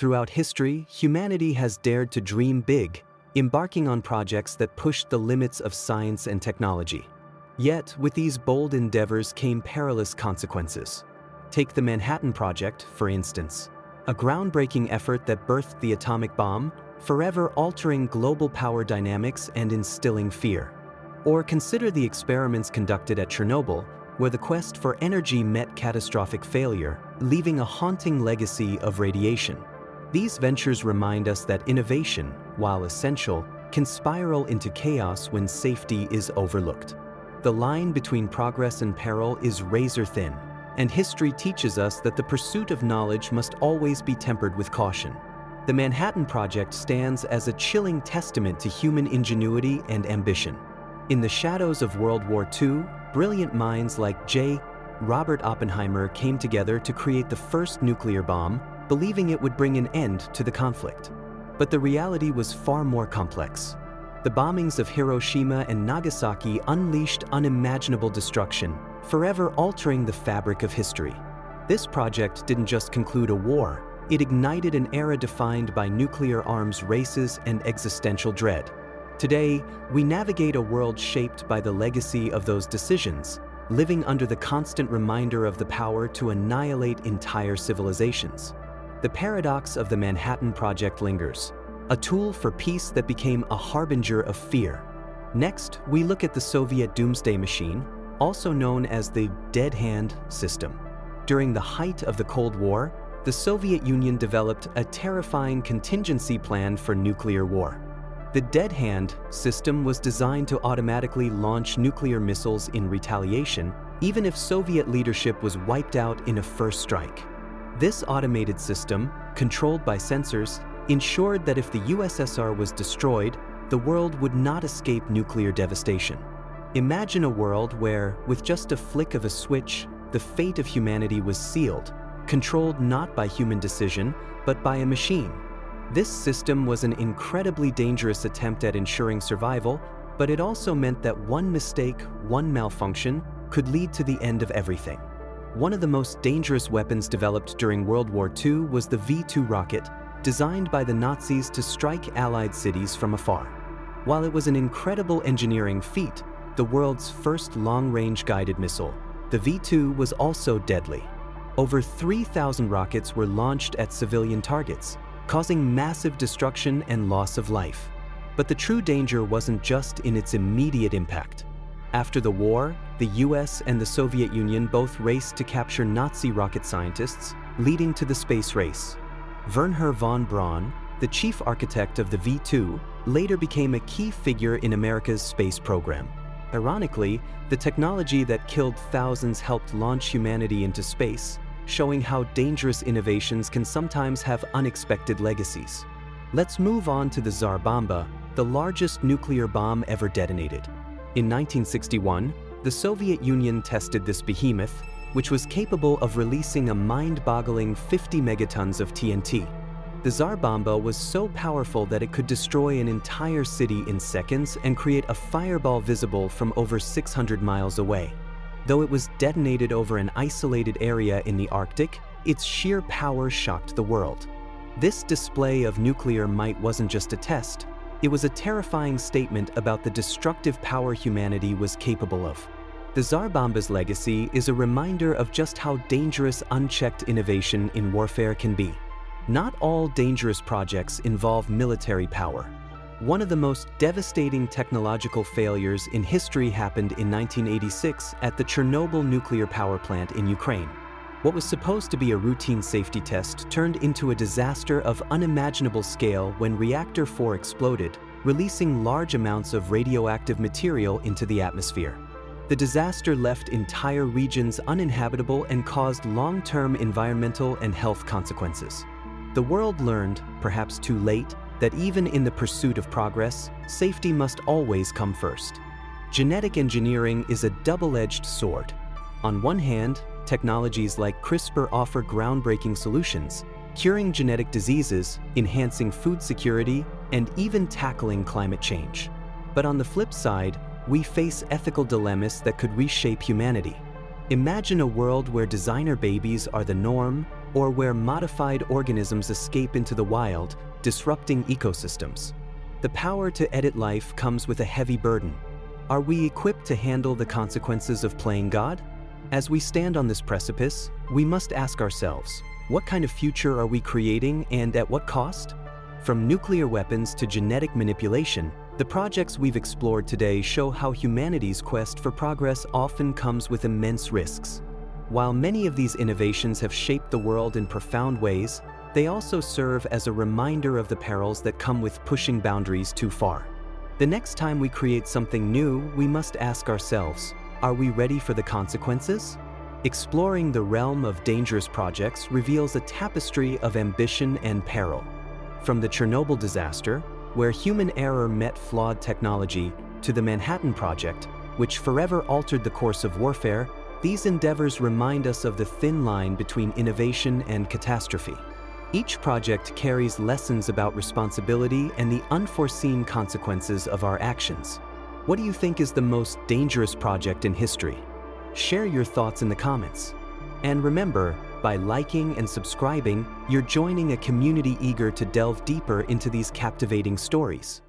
Throughout history, humanity has dared to dream big, embarking on projects that pushed the limits of science and technology. Yet, with these bold endeavors came perilous consequences. Take the Manhattan Project, for instance, a groundbreaking effort that birthed the atomic bomb, forever altering global power dynamics and instilling fear. Or consider the experiments conducted at Chernobyl, where the quest for energy met catastrophic failure, leaving a haunting legacy of radiation. These ventures remind us that innovation, while essential, can spiral into chaos when safety is overlooked. The line between progress and peril is razor thin, and history teaches us that the pursuit of knowledge must always be tempered with caution. The Manhattan Project stands as a chilling testament to human ingenuity and ambition. In the shadows of World War II, brilliant minds like J. Robert Oppenheimer came together to create the first nuclear bomb, believing it would bring an end to the conflict. But the reality was far more complex. The bombings of Hiroshima and Nagasaki unleashed unimaginable destruction, forever altering the fabric of history. This project didn't just conclude a war, it ignited an era defined by nuclear arms races and existential dread. Today, we navigate a world shaped by the legacy of those decisions, living under the constant reminder of the power to annihilate entire civilizations. The paradox of the Manhattan Project lingers, a tool for peace that became a harbinger of fear. Next, we look at the Soviet Doomsday Machine, also known as the Dead Hand system. During the height of the Cold War, the Soviet Union developed a terrifying contingency plan for nuclear war. The Dead Hand system was designed to automatically launch nuclear missiles in retaliation, even if Soviet leadership was wiped out in a first strike. This automated system, controlled by sensors, ensured that if the USSR was destroyed, the world would not escape nuclear devastation. Imagine a world where, with just a flick of a switch, the fate of humanity was sealed, controlled not by human decision, but by a machine. This system was an incredibly dangerous attempt at ensuring survival, but it also meant that one mistake, one malfunction, could lead to the end of everything. One of the most dangerous weapons developed during World War II was the V-2 rocket, designed by the Nazis to strike Allied cities from afar. While it was an incredible engineering feat, the world's first long-range guided missile, the V-2 was also deadly. Over 3,000 rockets were launched at civilian targets, causing massive destruction and loss of life. But the true danger wasn't just in its immediate impact. After the war, the US and the Soviet Union both raced to capture Nazi rocket scientists, leading to the space race. Wernher von Braun, the chief architect of the V-2, later became a key figure in America's space program. Ironically, the technology that killed thousands helped launch humanity into space, showing how dangerous innovations can sometimes have unexpected legacies. Let's move on to the Tsar Bomba, the largest nuclear bomb ever detonated. In 1961, the Soviet Union tested this behemoth, which was capable of releasing a mind-boggling 50 megatons of TNT. The Tsar Bomba was so powerful that it could destroy an entire city in seconds and create a fireball visible from over 600 miles away. Though it was detonated over an isolated area in the Arctic, its sheer power shocked the world. This display of nuclear might wasn't just a test, it was a terrifying statement about the destructive power humanity was capable of. The Tsar Bomba's legacy is a reminder of just how dangerous unchecked innovation in warfare can be. Not all dangerous projects involve military power. One of the most devastating technological failures in history happened in 1986 at the Chernobyl nuclear power plant in Ukraine. What was supposed to be a routine safety test turned into a disaster of unimaginable scale when Reactor 4 exploded, releasing large amounts of radioactive material into the atmosphere. The disaster left entire regions uninhabitable and caused long-term environmental and health consequences. The world learned, perhaps too late, that even in the pursuit of progress, safety must always come first. Genetic engineering is a double-edged sword. On one hand, technologies like CRISPR offer groundbreaking solutions, curing genetic diseases, enhancing food security, and even tackling climate change. But on the flip side, we face ethical dilemmas that could reshape humanity. Imagine a world where designer babies are the norm, or where modified organisms escape into the wild, disrupting ecosystems. The power to edit life comes with a heavy burden. Are we equipped to handle the consequences of playing God? As we stand on this precipice, we must ask ourselves, what kind of future are we creating and at what cost? From nuclear weapons to genetic manipulation, the projects we've explored today show how humanity's quest for progress often comes with immense risks. While many of these innovations have shaped the world in profound ways, they also serve as a reminder of the perils that come with pushing boundaries too far. The next time we create something new, we must ask ourselves, are we ready for the consequences? Exploring the realm of dangerous projects reveals a tapestry of ambition and peril. From the Chernobyl disaster, where human error met flawed technology, to the Manhattan Project, which forever altered the course of warfare, these endeavors remind us of the thin line between innovation and catastrophe. Each project carries lessons about responsibility and the unforeseen consequences of our actions. What do you think is the most dangerous project in history? Share your thoughts in the comments. And remember, by liking and subscribing, you're joining a community eager to delve deeper into these captivating stories.